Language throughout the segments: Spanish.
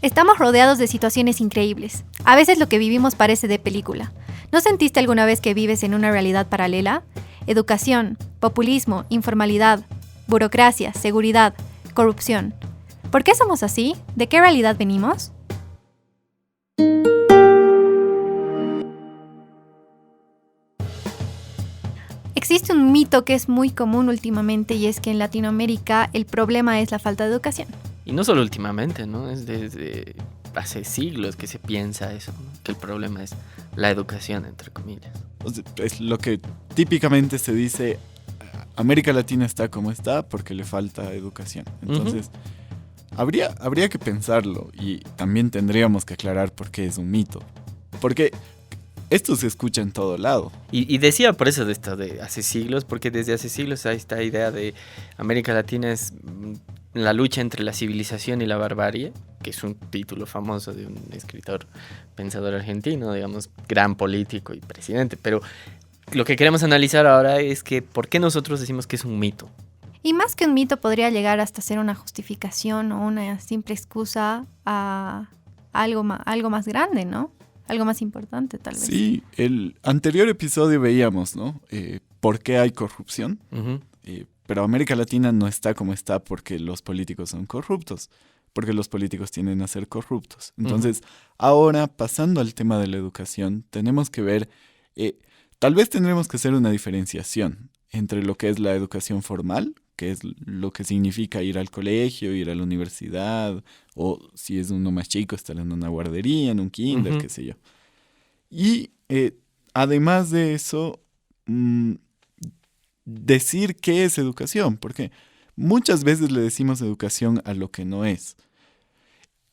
Estamos rodeados de situaciones increíbles. A veces lo que vivimos parece de película. ¿No sentiste alguna vez que vives en una realidad paralela? Educación, populismo, informalidad, burocracia, seguridad, corrupción. ¿Por qué somos así? ¿De qué realidad venimos? Existe un mito que es muy común últimamente y es que en Latinoamérica el problema es la falta de educación. Y no solo últimamente, ¿no? Es desde hace siglos que se piensa eso, ¿no? Que el problema es la educación, entre comillas. O sea, es lo que típicamente se dice, América Latina está como está porque le falta educación. Entonces, habría que pensarlo y también tendríamos que aclarar por qué es un mito. Porque esto se escucha en todo lado. Y decía por eso de esto de hace siglos, porque desde hace siglos hay esta idea de América Latina es la lucha entre la civilización y la barbarie, que es un título famoso de un escritor pensador argentino, digamos, gran político y presidente. Pero lo que queremos analizar ahora es que ¿por qué nosotros decimos que es un mito? Y más que un mito podría llegar hasta ser una justificación o una simple excusa a algo más grande, ¿no? Algo más importante, tal vez. Sí, el anterior episodio veíamos, ¿no? ¿Por qué hay corrupción? Uh-huh. Pero América Latina no está como está porque los políticos son corruptos, porque los políticos tienden a ser corruptos. Entonces, ahora, pasando al tema de la educación, tenemos que ver, tal vez tendremos que hacer una diferenciación entre lo que es la educación formal, que es lo que significa ir al colegio, ir a la universidad, o si es uno más chico, estar en una guardería, en un kinder, qué sé yo. Y además de eso, decir qué es educación, porque muchas veces le decimos educación a lo que no es.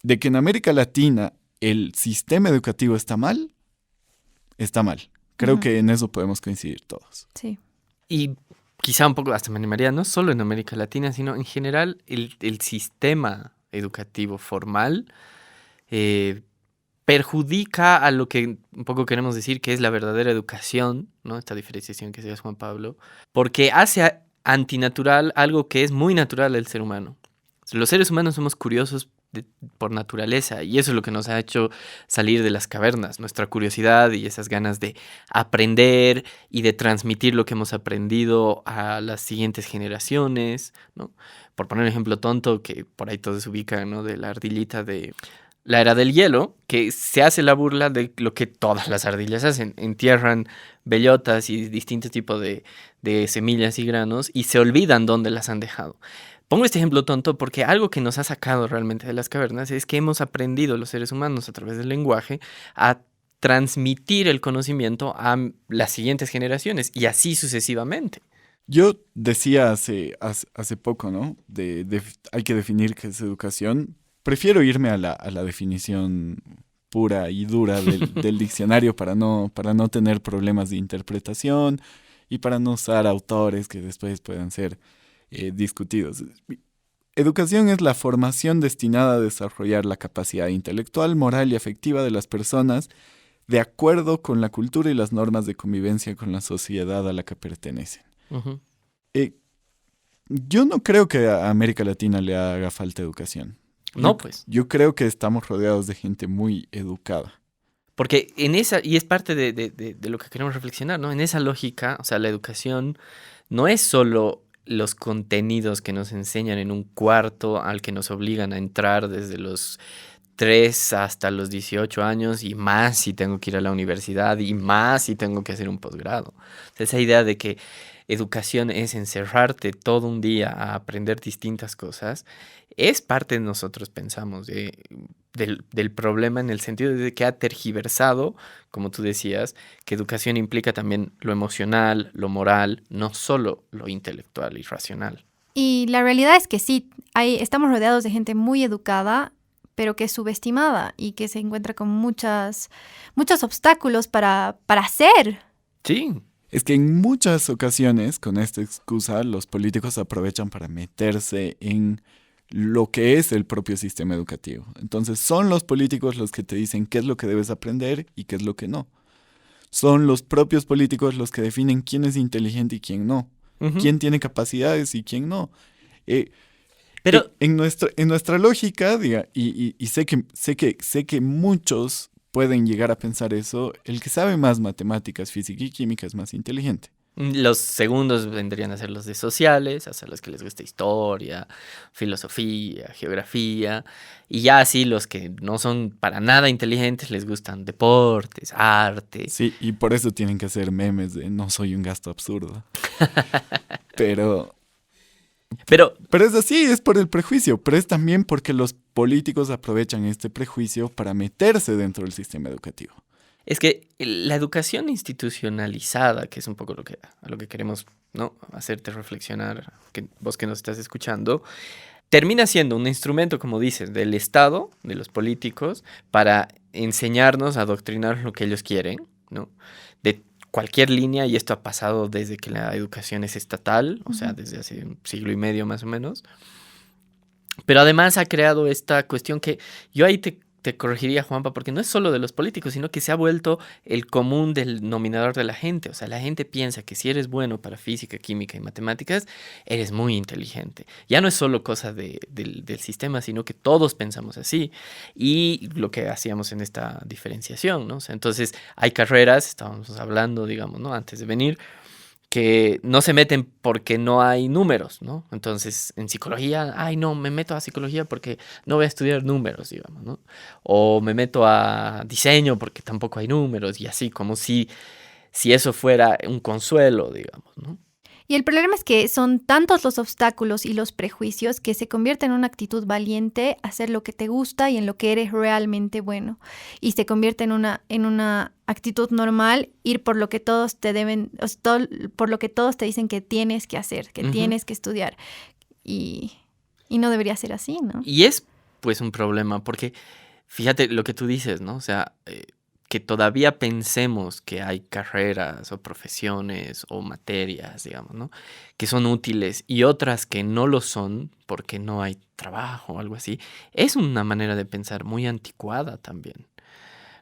De que en América Latina el sistema educativo está mal, está mal. Creo que en eso podemos coincidir todos. Sí. Y quizá un poco, hasta me animaría, no solo en América Latina, sino en general el sistema educativo formal perjudica a lo que un poco queremos decir que es la verdadera educación, ¿no? Esta diferenciación que hacía Juan Pablo, porque hace antinatural algo que es muy natural del ser humano. Los seres humanos somos curiosos por naturaleza y eso es lo que nos ha hecho salir de las cavernas, nuestra curiosidad y esas ganas de aprender y de transmitir lo que hemos aprendido a las siguientes generaciones, ¿no? Por poner un ejemplo tonto que por ahí todos se ubican, ¿no? De la ardillita de la era del hielo, que se hace la burla de lo que todas las ardillas hacen, entierran bellotas y distintos tipos de semillas y granos y se olvidan dónde las han dejado. Pongo este ejemplo tonto porque algo que nos ha sacado realmente de las cavernas es que hemos aprendido los seres humanos a través del lenguaje a transmitir el conocimiento a las siguientes generaciones y así sucesivamente. Yo decía hace poco, ¿no? Hay que definir qué es educación. Prefiero irme a la definición pura y dura del diccionario para no tener problemas de interpretación y para no usar autores que después puedan ser discutidos. Educación es la formación destinada a desarrollar la capacidad intelectual, moral y afectiva de las personas de acuerdo con la cultura y las normas de convivencia con la sociedad a la que pertenecen. Uh-huh. Yo no creo que a América Latina le haga falta educación. No, pues. Yo creo que estamos rodeados de gente muy educada. Porque en esa, y es parte de lo que queremos reflexionar, ¿no? En esa lógica, o sea, la educación no es solo los contenidos que nos enseñan en un cuarto al que nos obligan a entrar desde los 3 hasta los 18 años y más si tengo que ir a la universidad y más si tengo que hacer un posgrado. O sea, esa idea de que educación es encerrarte todo un día a aprender distintas cosas, es parte de nosotros, pensamos, del problema en el sentido de que ha tergiversado, como tú decías, que educación implica también lo emocional, lo moral, no solo lo intelectual y racional. Y la realidad es que sí, estamos rodeados de gente muy educada, pero que es subestimada y que se encuentra con muchos obstáculos para hacer. Sí. Es que en muchas ocasiones, con esta excusa, los políticos aprovechan para meterse en lo que es el propio sistema educativo. Entonces, son los políticos los que te dicen qué es lo que debes aprender y qué es lo que no. Son los propios políticos los que definen quién es inteligente y quién no. Uh-huh. Quién tiene capacidades y quién no. Pero En nuestra lógica, y sé que muchos pueden llegar a pensar eso, el que sabe más matemáticas, física y química es más inteligente. los segundos vendrían a ser los de sociales, a ser los que les gusta historia, filosofía, geografía, y ya así los que no son para nada inteligentes les gustan deportes, arte. Sí, y por eso tienen que hacer memes de no soy un gasto absurdo. Pero, Pero pero es así, es por el prejuicio, pero es también porque los políticos aprovechan este prejuicio para meterse dentro del sistema educativo. es que la educación institucionalizada, que es un poco a lo que queremos, ¿no? Hacerte reflexionar, que vos que nos estás escuchando, termina siendo un instrumento, como dices, del Estado, de los políticos, para enseñarnos, adoctrinar lo que ellos quieren, ¿no? De cualquier línea, y esto ha pasado desde que la educación es estatal, o sea, desde hace un siglo y medio más o menos. Pero además ha creado esta cuestión que yo ahí te corregiría, Juanpa, porque no es solo de los políticos, sino que se ha vuelto el común denominador de la gente. O sea, la gente piensa que si eres bueno para física, química y matemáticas, eres muy inteligente. Ya no es solo cosa del sistema, sino que todos pensamos así. Y lo que hacíamos en esta diferenciación, ¿no? O sea, entonces hay carreras, estábamos hablando, digamos, ¿no? Antes de venir, que no se meten porque no hay números, ¿no? Entonces, en psicología, ay, no, me meto a psicología porque no voy a estudiar números, digamos, ¿no? O me meto a diseño porque tampoco hay números, y así, como si eso fuera un consuelo, digamos, ¿no? Y el problema es que son tantos los obstáculos y los prejuicios que se convierte en una actitud valiente hacer lo que te gusta y en lo que eres realmente bueno. Y se convierte en una actitud normal ir por lo que todos te deben, por lo que todos te dicen que tienes que hacer, que tienes que estudiar. Y no debería ser así, ¿no? Y es, pues, un problema, porque fíjate lo que tú dices, ¿no? O sea, que todavía pensemos que hay carreras o profesiones o materias, digamos, ¿no? Que son útiles y otras que no lo son porque no hay trabajo o algo así, es una manera de pensar muy anticuada también,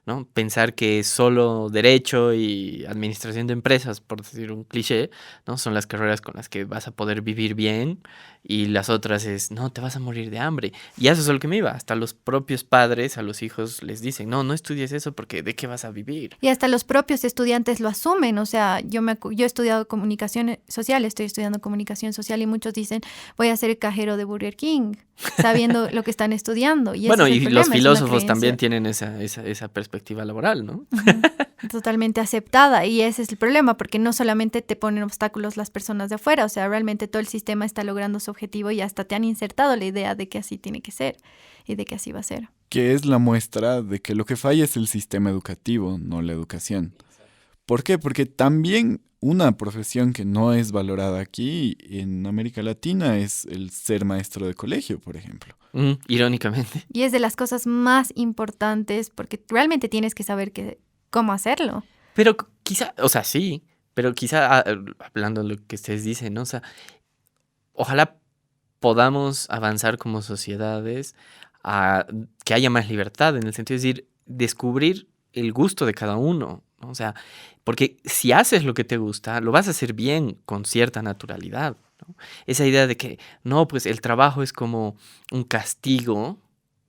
¿no? Pensar que solo derecho y administración de empresas, por decir un cliché, ¿no? Son las carreras con las que vas a poder vivir bien, y las otras es, no, te vas a morir de hambre. Y eso es a lo que me iba. Hasta los propios padres a los hijos les dicen, no, no estudies eso porque ¿de qué vas a vivir? Y hasta los propios estudiantes lo asumen. O sea, yo he estudiado comunicación social, estoy estudiando comunicación social y muchos dicen, voy a ser el cajero de Burger King, sabiendo lo que están estudiando. Y Bueno, ese es y el los problema, es una filósofos también creencia. tienen esa perspectiva laboral, ¿no? Totalmente aceptada, y ese es el problema, porque no solamente te ponen obstáculos las personas de afuera, o sea, realmente todo el sistema está logrando su objetivo y hasta te han insertado la idea de que así tiene que ser y de que así va a ser. Que es la muestra de que lo que falla es el sistema educativo, no la educación. ¿Por qué? Porque también una profesión que no es valorada aquí en América Latina es el ser maestro de colegio, por ejemplo. Irónicamente. Y es de las cosas más importantes porque realmente tienes que saber cómo hacerlo. Pero quizá, o sea, sí, pero quizá hablando de lo que ustedes dicen, ¿no? O sea, ojalá podamos avanzar como sociedades a que haya más libertad, en el sentido de decir, descubrir el gusto de cada uno, ¿no? O sea, porque si haces lo que te gusta, lo vas a hacer bien, con cierta naturalidad, ¿no? Esa idea de que, no, pues el trabajo es como un castigo,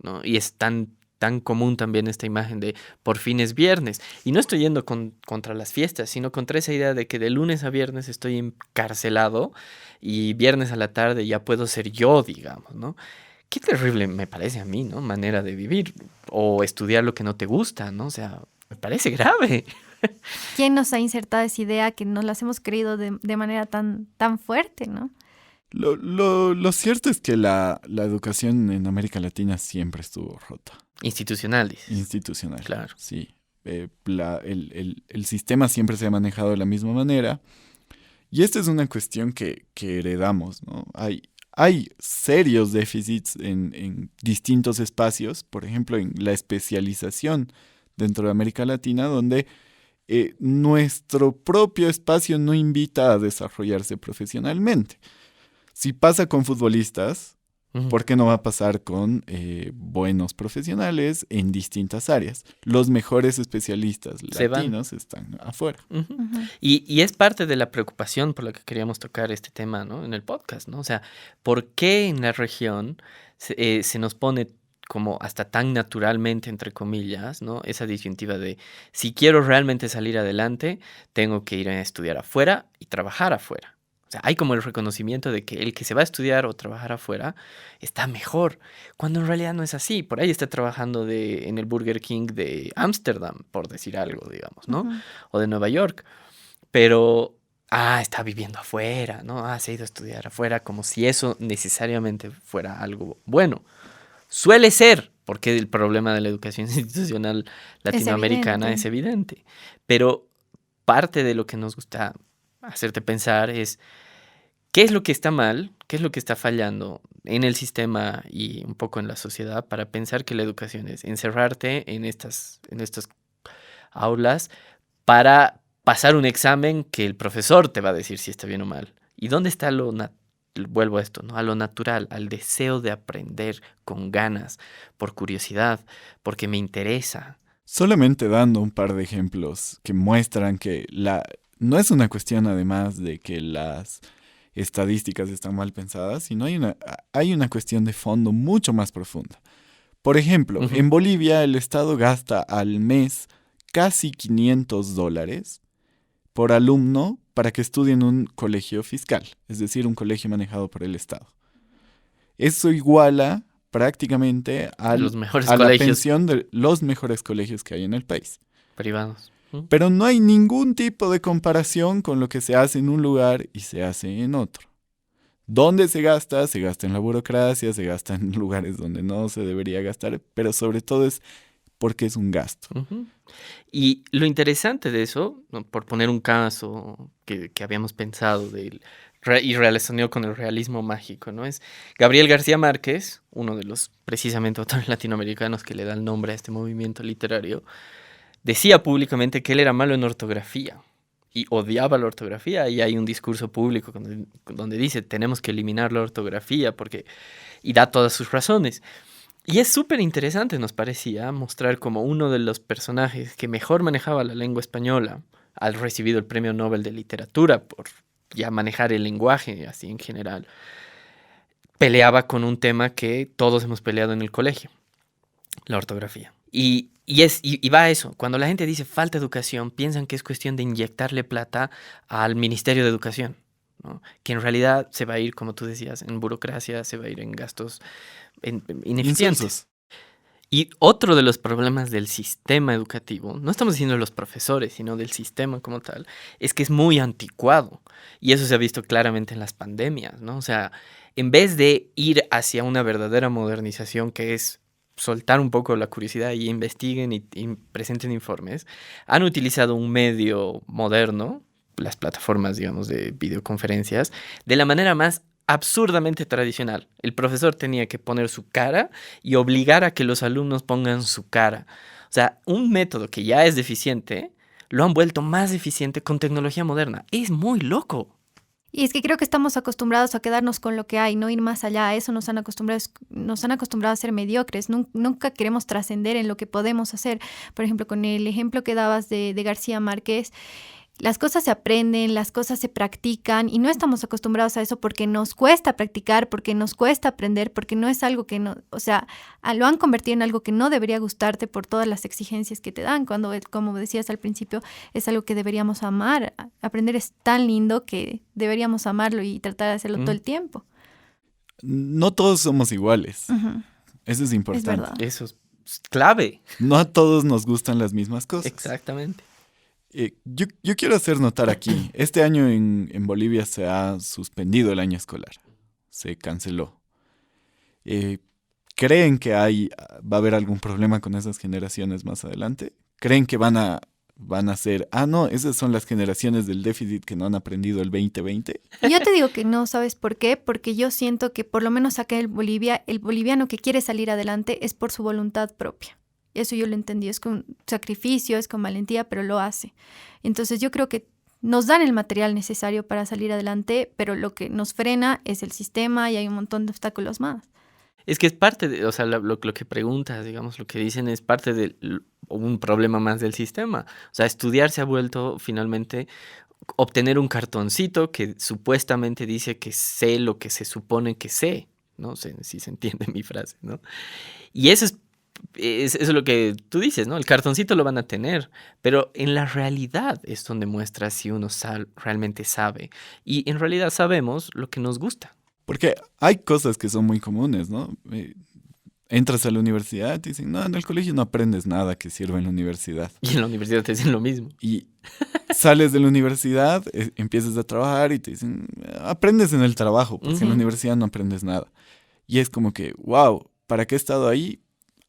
¿no? Y es tan común también esta imagen de por fin es viernes. Y no estoy yendo contra las fiestas, sino contra esa idea de que de lunes a viernes estoy encarcelado y viernes a la tarde ya puedo ser yo, digamos, ¿no? Qué terrible me parece a mí, ¿no? Manera de vivir o estudiar lo que no te gusta, ¿no? O sea, me parece grave. ¿Quién nos ha insertado esa idea que nos las hemos creído de manera tan fuerte, ¿no? Lo cierto es que la educación en América Latina siempre estuvo rota. Institucional, dices. Institucional. Claro. Sí. El sistema siempre se ha manejado de la misma manera. Y esta es una cuestión que heredamos, ¿no? Hay serios déficits en distintos espacios, por ejemplo, en la especialización dentro de América Latina, donde nuestro propio espacio no invita a desarrollarse profesionalmente. Si pasa con futbolistas, ¿Por qué no va a pasar con buenos profesionales en distintas áreas? Los mejores especialistas latinos están afuera. Y es parte de la preocupación por la que queríamos tocar este tema, ¿no? En el podcast, ¿no? O sea, ¿por qué en la región se nos pone como hasta tan naturalmente, entre comillas, ¿no? Esa disyuntiva de si quiero realmente salir adelante, tengo que ir a estudiar afuera y trabajar afuera. O sea, hay como el reconocimiento de que el que se va a estudiar o trabajar afuera está mejor, cuando en realidad no es así. Por ahí está trabajando en el Burger King de Ámsterdam, por decir algo, digamos, ¿no? O de Nueva York. Pero, está viviendo afuera, ¿no? Se ha ido a estudiar afuera, como si eso necesariamente fuera algo bueno. Suele ser, porque el problema de la educación institucional latinoamericana es evidente. Pero parte de lo que nos gusta hacerte pensar es qué es lo que está mal, qué es lo que está fallando en el sistema y un poco en la sociedad para pensar que la educación es encerrarte en estas aulas para pasar un examen que el profesor te va a decir si está bien o mal. ¿Y dónde está vuelvo a esto, ¿no? A lo natural, al deseo de aprender con ganas, por curiosidad, porque me interesa? Solamente dando un par de ejemplos que muestran que no es una cuestión además de que las estadísticas están mal pensadas, sino hay una cuestión de fondo mucho más profunda. Por ejemplo, en Bolivia el Estado gasta al mes casi $500 por alumno para que estudie en un colegio fiscal, es decir, un colegio manejado por el Estado. Eso iguala prácticamente a la pensión de los mejores colegios que hay en el país. Privados. Pero no hay ningún tipo de comparación con lo que se hace en un lugar y se hace en otro. ¿Dónde se gasta? Se gasta en la burocracia, se gasta en lugares donde no se debería gastar, pero sobre todo es porque es un gasto. Y lo interesante de eso, ¿no? Por poner un caso que habíamos pensado y relacionado con el realismo mágico, ¿no? Es Gabriel García Márquez, uno de los precisamente autores latinoamericanos que le da el nombre a este movimiento literario, decía públicamente que él era malo en ortografía y odiaba la ortografía, y hay un discurso público donde dice tenemos que eliminar la ortografía y da todas sus razones. Y es súper interesante, nos parecía, mostrar como uno de los personajes que mejor manejaba la lengua española, al recibido el Premio Nobel de Literatura por ya manejar el lenguaje así en general, peleaba con un tema que todos hemos peleado en el colegio, la ortografía. Y va a eso. Cuando la gente dice falta educación, piensan que es cuestión de inyectarle plata al Ministerio de Educación, ¿no? Que en realidad se va a ir, como tú decías, en burocracia, se va a ir en gastos ineficientes. Y otro de los problemas del sistema educativo, no estamos diciendo de los profesores, sino del sistema como tal, es que es muy anticuado. Y eso se ha visto claramente en las pandemias, ¿no? O sea, en vez de ir hacia una verdadera modernización, que es soltar un poco la curiosidad y investiguen y presenten informes, han utilizado un medio moderno, las plataformas, digamos, de videoconferencias, de la manera más absurdamente tradicional. El profesor tenía que poner su cara y obligar a que los alumnos pongan su cara. O sea, un método que ya es deficiente, lo han vuelto más eficiente con tecnología moderna. Es muy loco. Y es que creo que estamos acostumbrados a quedarnos con lo que hay, no ir más allá. A eso nos han acostumbrado a ser mediocres. Nunca queremos trascender en lo que podemos hacer. Por ejemplo, con el ejemplo que dabas de García Márquez, las cosas se aprenden, las cosas se practican y no estamos acostumbrados a eso porque nos cuesta practicar, porque nos cuesta aprender, porque no es algo que no, o sea, lo han convertido en algo que no debería gustarte por todas las exigencias que te dan, cuando, como decías al principio, es algo que deberíamos amar. Aprender es tan lindo que deberíamos amarlo y tratar de hacerlo todo el tiempo. No todos somos iguales. Eso es importante. Es verdad. Eso es clave. No a todos nos gustan las mismas cosas. Exactamente. Yo quiero hacer notar aquí, este año en Bolivia se ha suspendido el año escolar, se canceló. ¿Creen que va a haber algún problema con esas generaciones más adelante? ¿Creen que van a ser, no, esas son las generaciones del déficit que no han aprendido el 2020? Yo te digo que no, ¿sabes por qué? Porque yo siento que por lo menos acá en Bolivia, el boliviano que quiere salir adelante es por su voluntad propia. Eso yo lo entendí, es con sacrificio, es con valentía, pero lo hace. Entonces yo creo que nos dan el material necesario para salir adelante, pero lo que nos frena es el sistema y hay un montón de obstáculos más. Es que es parte de, o sea, lo que preguntas, digamos, lo que dicen es parte de un problema más del sistema. O sea, estudiar se ha vuelto finalmente obtener un cartoncito que supuestamente dice que sé lo que se supone que sé. No sé si se entiende mi frase, ¿no? Y eso es lo que tú dices, ¿no? El cartoncito lo van a tener, pero en la realidad es donde muestra si uno realmente sabe. Y en realidad sabemos lo que nos gusta. Porque hay cosas que son muy comunes, ¿no? Entras a la universidad y dicen, no, en el colegio no aprendes nada que sirva en la universidad. Y en la universidad te dicen lo mismo. Y sales de la universidad, empiezas a trabajar y te dicen, aprendes en el trabajo, porque en la universidad no aprendes nada. Y es como que, wow, ¿para qué he estado ahí?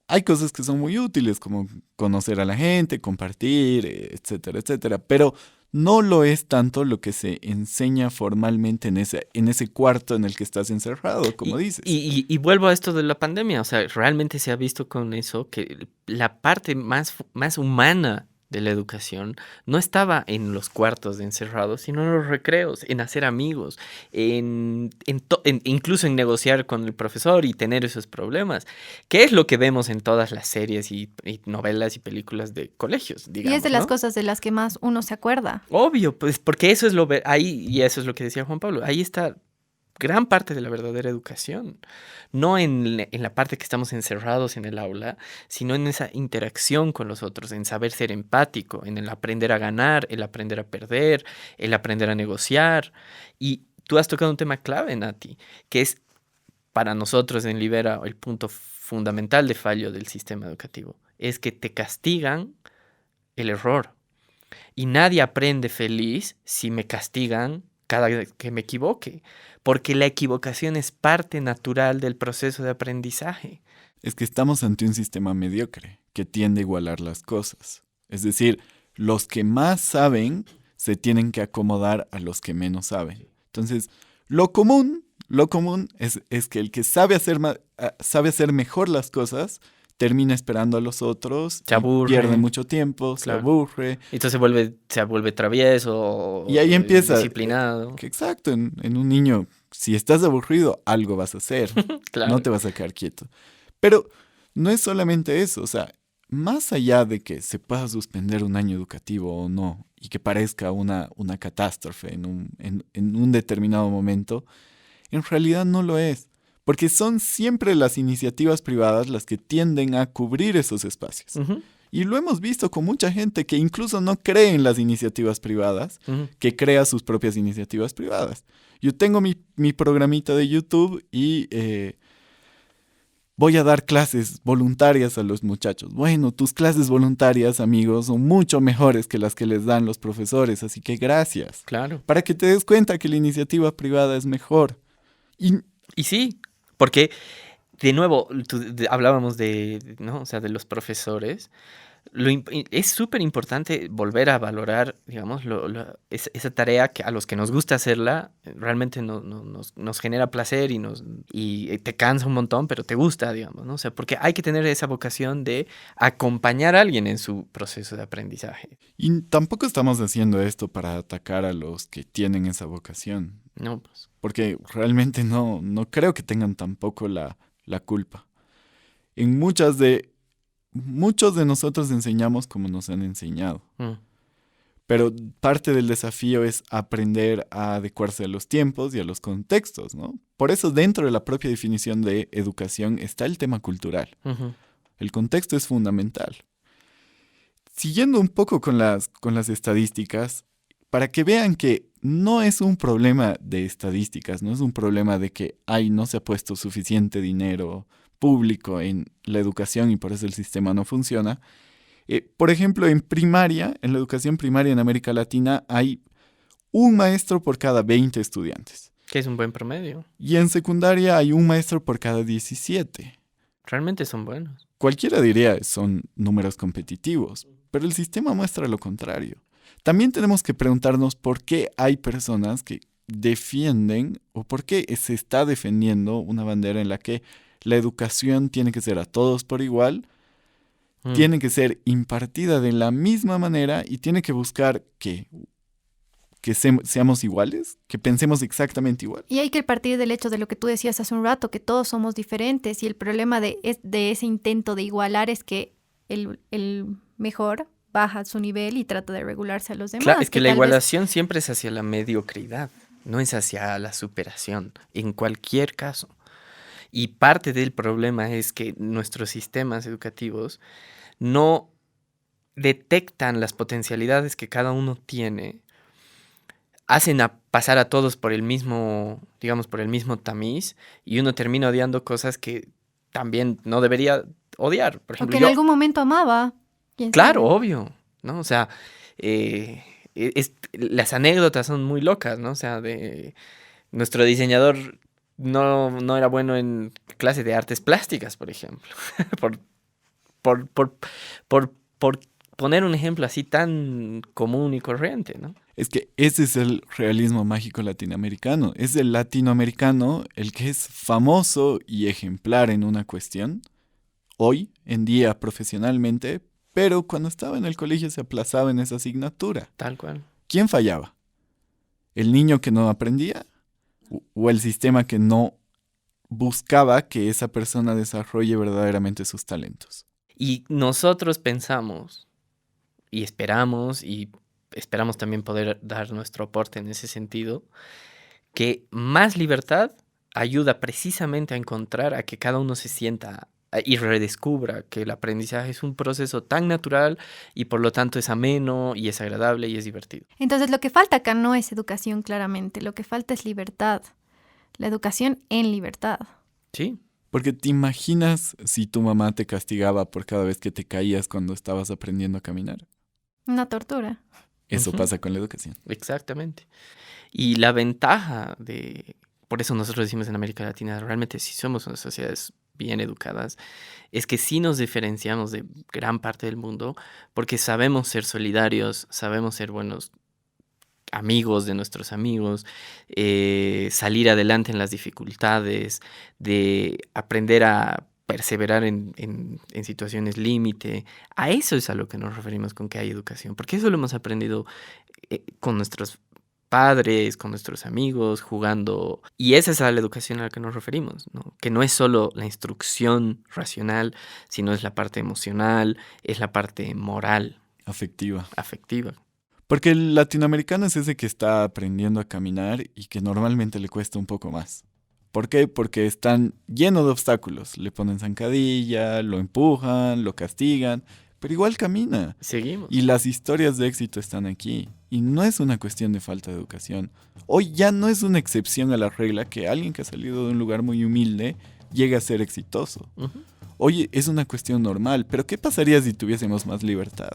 Hay cosas que son muy útiles, como conocer a la gente, compartir, etcétera, etcétera. Pero no lo es tanto lo que se enseña formalmente en ese cuarto en el que estás encerrado, como dices. Y vuelvo a esto de la pandemia. O sea, realmente se ha visto con eso que la parte más humana de la educación no estaba en los cuartos de encerrados, sino en los recreos, en hacer amigos, incluso en negociar con el profesor y tener esos problemas, que es lo que vemos en todas las series y novelas y películas de colegios, digamos, Y es de las ¿no? cosas de las que más uno se acuerda. Obvio, pues porque eso es ahí, y eso es lo que decía Juan Pablo, ahí está gran parte de la verdadera educación, no en la parte que estamos encerrados en el aula, sino en esa interacción con los otros, en saber ser empático, en el aprender a ganar, el aprender a perder, el aprender a negociar. Y tú has tocado un tema clave, Nati, que es para nosotros en Libera el punto fundamental de fallo del sistema educativo, es que te castigan el error. Y nadie aprende feliz si me castigan cada vez que me equivoque, porque la equivocación es parte natural del proceso de aprendizaje. Es que estamos ante un sistema mediocre que tiende a igualar las cosas. Es decir, los que más saben se tienen que acomodar a los que menos saben. Entonces, lo común es que el que sabe hacer mejor las cosas termina esperando a los otros, Se aburre. pierde mucho tiempo, se Claro. aburre. Entonces se vuelve travieso, Y ahí empieza. disciplinado. Que exacto, en un niño, si estás aburrido, algo vas a hacer. Claro. No te vas a quedar quieto. Pero no es solamente eso, o sea, más allá de que se pueda suspender un año educativo o no, y que parezca una catástrofe en un determinado momento, en realidad no lo es. Porque son siempre las iniciativas privadas las que tienden a cubrir esos espacios. Uh-huh. Y lo hemos visto con mucha gente que incluso no cree en las iniciativas privadas, Uh-huh. que crea sus propias iniciativas privadas. Yo tengo mi programita de YouTube y voy a dar clases voluntarias a los muchachos. Bueno, tus clases voluntarias, amigos, son mucho mejores que las que les dan los profesores, así que gracias. Claro. Para que te des cuenta que la iniciativa privada es mejor. Y sí, porque, de nuevo, hablábamos ¿no? O sea, de los profesores. Es súper importante volver a valorar, digamos, esa tarea que a los que nos gusta hacerla, realmente nos genera placer y te cansa un montón, pero te gusta, digamos, ¿no? O sea, porque hay que tener esa vocación de acompañar a alguien en su proceso de aprendizaje. Y tampoco estamos haciendo esto para atacar a los que tienen esa vocación. No, pues. Porque realmente no creo que tengan tampoco la culpa. Muchos de nosotros enseñamos como nos han enseñado. Pero parte del desafío es aprender a adecuarse a los tiempos y a los contextos, ¿no? Por eso dentro de la propia definición de educación está el tema cultural. Uh-huh. El contexto es fundamental. Siguiendo un poco con las estadísticas, para que vean que no es un problema de estadísticas, no es un problema de que no se ha puesto suficiente dinero público en la educación y por eso el sistema no funciona. Por ejemplo, en la educación primaria en América Latina hay un maestro por cada 20 estudiantes. Que es un buen promedio. Y en secundaria hay un maestro por cada 17. Realmente son buenos. Cualquiera diría son números competitivos, pero el sistema muestra lo contrario. También tenemos que preguntarnos por qué hay personas que defienden o por qué se está defendiendo una bandera en la que la educación tiene que ser a todos por igual, tiene que ser impartida de la misma manera y tiene que buscar que que seamos iguales, que pensemos exactamente igual. Y hay que partir del hecho de lo que tú decías hace un rato, que todos somos diferentes y el problema de ese intento de igualar es que el mejor baja su nivel y trata de regularse a los demás. Claro, es que la igualación siempre es hacia la mediocridad, no es hacia la superación, en cualquier caso. Y parte del problema es que nuestros sistemas educativos no detectan las potencialidades que cada uno tiene, hacen pasar a todos por el mismo, digamos, por el mismo tamiz, y uno termina odiando cosas que también no debería odiar. Por ejemplo, o que en algún momento amaba. Claro, obvio, ¿no? O sea, las anécdotas son muy locas, ¿no? O sea, de nuestro diseñador no era bueno en clase de artes plásticas, por ejemplo. por poner un ejemplo así tan común y corriente, ¿no? Es que ese es el realismo mágico latinoamericano. Es el latinoamericano el que es famoso y ejemplar en una cuestión, hoy en día profesionalmente, pero cuando estaba en el colegio se aplazaba en esa asignatura. Tal cual. ¿Quién fallaba? ¿El niño que no aprendía? ¿O el sistema que no buscaba que esa persona desarrolle verdaderamente sus talentos? Y nosotros pensamos y esperamos también poder dar nuestro aporte en ese sentido, que más libertad ayuda precisamente a encontrar a que cada uno se sienta y redescubra que el aprendizaje es un proceso tan natural y por lo tanto es ameno y es agradable y es divertido. Entonces lo que falta acá no es educación claramente, lo que falta es libertad, la educación en libertad. Sí. Porque te imaginas si tu mamá te castigaba por cada vez que te caías cuando estabas aprendiendo a caminar. Una tortura. Eso pasa con la educación. Exactamente. Y la ventaja por eso nosotros decimos en América Latina, realmente si somos unas sociedades bien educadas, es que sí nos diferenciamos de gran parte del mundo porque sabemos ser solidarios, sabemos ser buenos amigos de nuestros amigos, salir adelante en las dificultades, de aprender a perseverar en situaciones límite. A eso es a lo que nos referimos con que hay educación, porque eso lo hemos aprendido con nuestros padres, con nuestros amigos, jugando. Y esa es a la educación a la que nos referimos, ¿no? Que no es solo la instrucción racional, sino es la parte emocional, es la parte moral. Afectiva. Porque el latinoamericano es ese que está aprendiendo a caminar y que normalmente le cuesta un poco más. ¿Por qué? Porque están llenos de obstáculos. Le ponen zancadilla, lo empujan, lo castigan, pero igual camina. Seguimos. Y las historias de éxito están aquí. Y no es una cuestión de falta de educación. Hoy ya no es una excepción a la regla que alguien que ha salido de un lugar muy humilde llegue a ser exitoso. Hoy es una cuestión normal. Pero ¿qué pasaría si tuviésemos más libertad?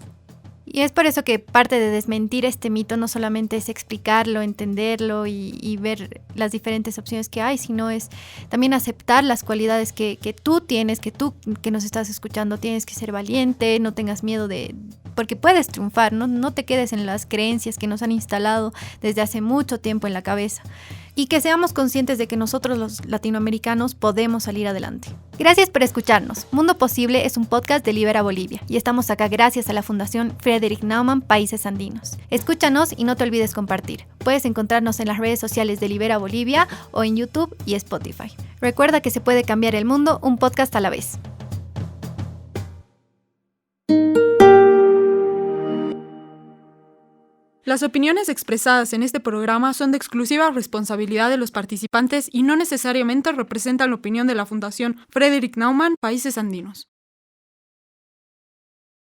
Y es por eso que parte de desmentir este mito no solamente es explicarlo, entenderlo y ver las diferentes opciones que hay, sino es también aceptar las cualidades que tú tienes, que tú que nos estás escuchando tienes que ser valiente, no tengas miedo porque puedes triunfar, no te quedes en las creencias que nos han instalado desde hace mucho tiempo en la cabeza. Y que seamos conscientes de que nosotros los latinoamericanos podemos salir adelante. Gracias por escucharnos. Mundo Posible es un podcast de Libera Bolivia y estamos acá gracias a la Fundación Frederick Naumann Países Andinos. Escúchanos y no te olvides compartir. Puedes encontrarnos en las redes sociales de Libera Bolivia o en YouTube y Spotify. Recuerda que se puede cambiar el mundo un podcast a la vez. Las opiniones expresadas en este programa son de exclusiva responsabilidad de los participantes y no necesariamente representan la opinión de la Fundación Frederick Naumann Países Andinos.